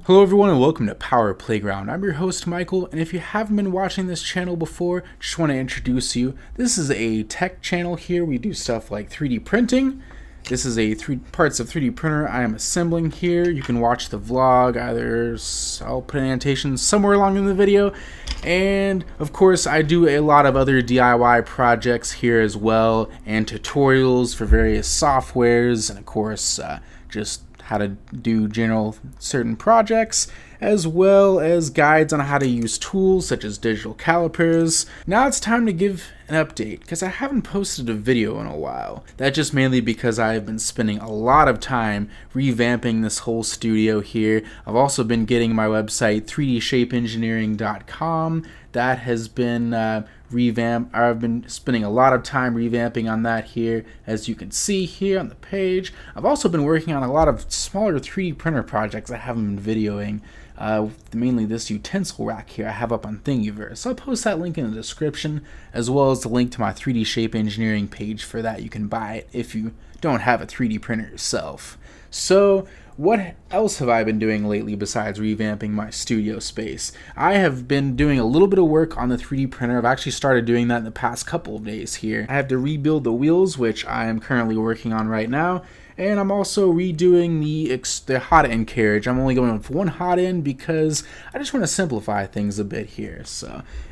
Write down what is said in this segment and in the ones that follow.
Hello everyone and welcome to Power Playground. I'm your host Michael, and if you haven't been watching this channel before, just want to introduce you. This is a tech channel here. We do stuff like 3D printing. This is a parts of 3D printer I am assembling here. You can watch the vlog, I'll put an annotation somewhere along in the video. And of course I do a lot of other DIY projects here as well, and tutorials for various softwares, and of course just how to do general certain projects, as well as guides on how to use tools such as digital calipers. Now it's time to give an update, because I haven't posted a video in a while. That's just mainly because I've been spending a lot of time revamping this whole studio here. I've also been getting my website 3dshapeengineering.com. That has been revamped. I've been spending a lot of time revamping on that here, as you can see here on the page. I've also been working on a lot of smaller 3D printer projects I haven't been videoing. Mainly this utensil rack here I have up on Thingiverse. So I'll post that link in the description, as well as the link to my 3D Shape Engineering page for that. You can buy it if you don't have a 3D printer yourself. So what else have I been doing lately besides revamping my studio space? I have been doing a little bit of work on the 3D printer. I've actually started doing that in the past couple of days here. I have to rebuild the wheels, which I am currently working on right now. And I'm also redoing the hot end carriage. I'm only going with one hot end because I just want to simplify things a bit here.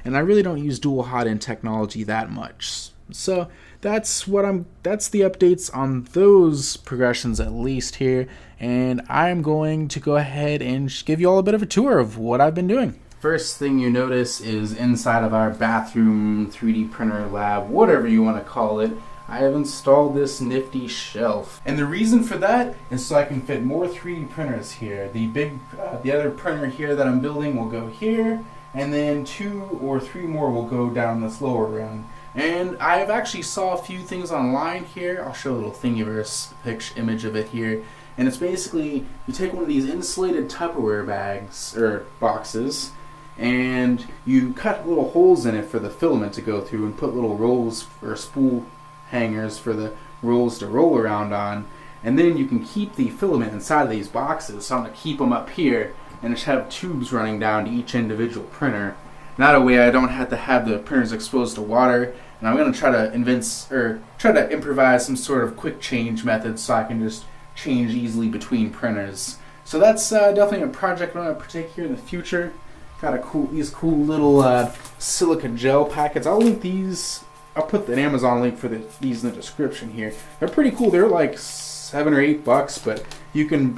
And I really don't use dual hot end technology that much. So that's the updates on those progressions at least here. And I'm going to go ahead and give you all a bit of a tour of what I've been doing. First thing you notice is inside of our bathroom 3D printer lab, whatever you want to call it, I have installed this nifty shelf. And the reason for that is so I can fit more 3D printers here. The other printer here that I'm building will go here, and then 2 or 3 more will go down this lower room. And I've actually saw a few things online here. I'll show a little Thingiverse image of it here. And it's basically, you take one of these insulated Tupperware bags, or boxes, and you cut little holes in it for the filament to go through, and put little rolls or spool hangers for the rolls to roll around on, and then you can keep the filament inside of these boxes. So I'm going to keep them up here and just have tubes running down to each individual printer. That way I don't have to have the printers exposed to water, and I'm going to try to improvise some sort of quick change method so I can just change easily between printers. So that's definitely a project I'm going to partake here in the future. Got these cool little silica gel packets. I'll put the Amazon link for these in the description here. They're pretty cool. They're like $7 or $8, but you can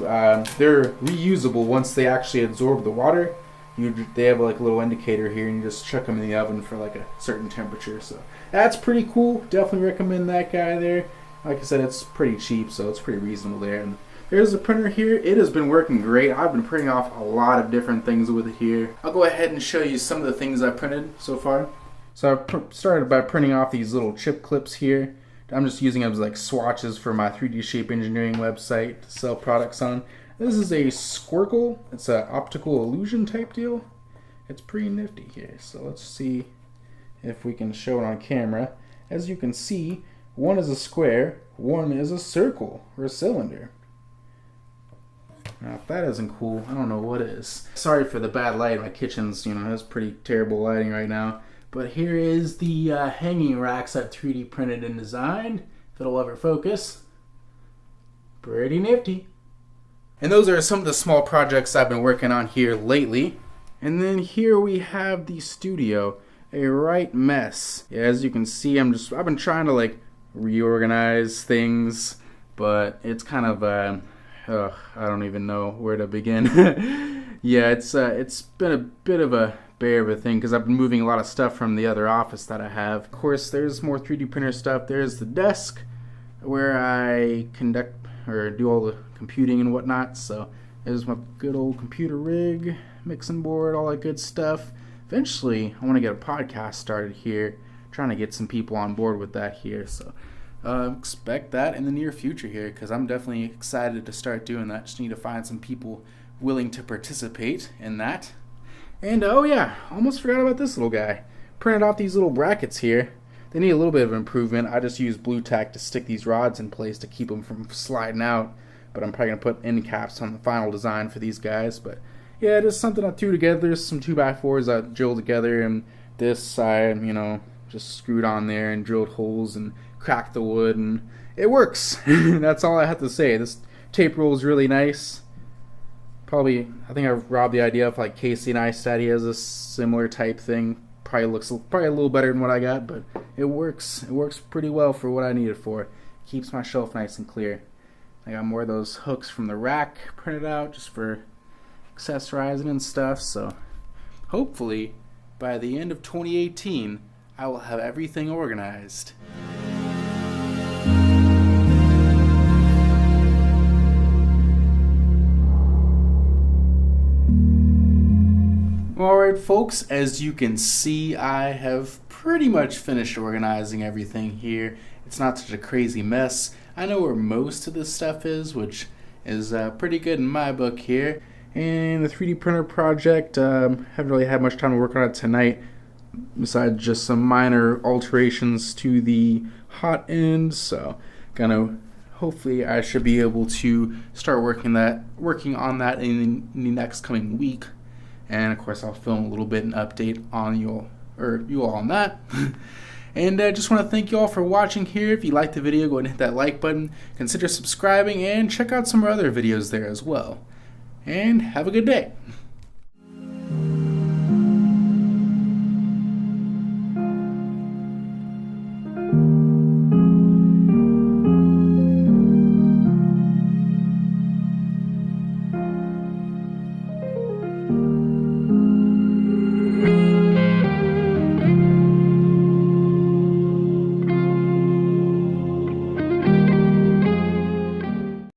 they're reusable once they actually absorb the water. They have like a little indicator here, and you just chuck them in the oven for like a certain temperature. So that's pretty cool. Definitely recommend that guy there. Like I said, it's pretty cheap, so it's pretty reasonable there. And there's the printer here. It has been working great. I've been printing off a lot of different things with it here. I'll go ahead and show you some of the things I've printed so far. So I started by printing off these little chip clips here. I'm just using them as like swatches for my 3D Shape Engineering website to sell products on. This is a Squircle. It's an optical illusion type deal. It's pretty nifty here. So let's see if we can show it on camera. As you can see, one is a square, one is a circle or a cylinder. Now if that isn't cool, I don't know what is. Sorry for the bad light. My kitchen's, has pretty terrible lighting right now. But here is the hanging racks I've 3D printed and designed, if it'll ever focus. Pretty nifty. And those are some of the small projects I've been working on here lately. And then here we have the studio, a right mess. Yeah, as you can see, I've been trying to reorganize things, but it's kind of I don't even know where to begin. Yeah, it's been a bit of a bear of a thing because I've been moving a lot of stuff from the other office that I have. Of course, there's more 3D printer stuff. There's the desk where I conduct or do all the computing and whatnot. So there's my good old computer rig, mixing board, all that good stuff. Eventually, I want to get a podcast started here. Trying to get some people on board with that here. So expect that in the near future here, because I'm definitely excited to start doing that. Just need to find some people willing to participate in that. And oh yeah, almost forgot about this little guy. Printed off these little brackets here. They need a little bit of improvement. I just use blue tack to stick these rods in place to keep them from sliding out. But I'm probably going to put end caps on the final design for these guys. But yeah, just something I threw together, some 2x4s I drilled together, and this I, just screwed on there and drilled holes and cracked the wood, and it works. That's all I have to say. This tape roll is really nice. I think I robbed the idea of like Casey Neistat. He has a similar type thing. Probably looks a little better than what I got, but it works. It works pretty well for what I need it for. Keeps my shelf nice and clear. I got more of those hooks from the rack printed out just for accessorizing and stuff. So hopefully by the end of 2018, I will have everything organized. Alright folks, as you can see, I have pretty much finished organizing everything here. It's not such a crazy mess. I know where most of this stuff is, which is pretty good in my book here. And the 3D printer project, haven't really had much time to work on it tonight, besides just some minor alterations to the hot end. So, hopefully I should be able to start working on that in the next coming week. And of course, I'll film a little bit and update on you all on that. And I just want to thank you all for watching here. If you liked the video, go ahead and hit that like button. Consider subscribing and check out some other videos there as well. And have a good day.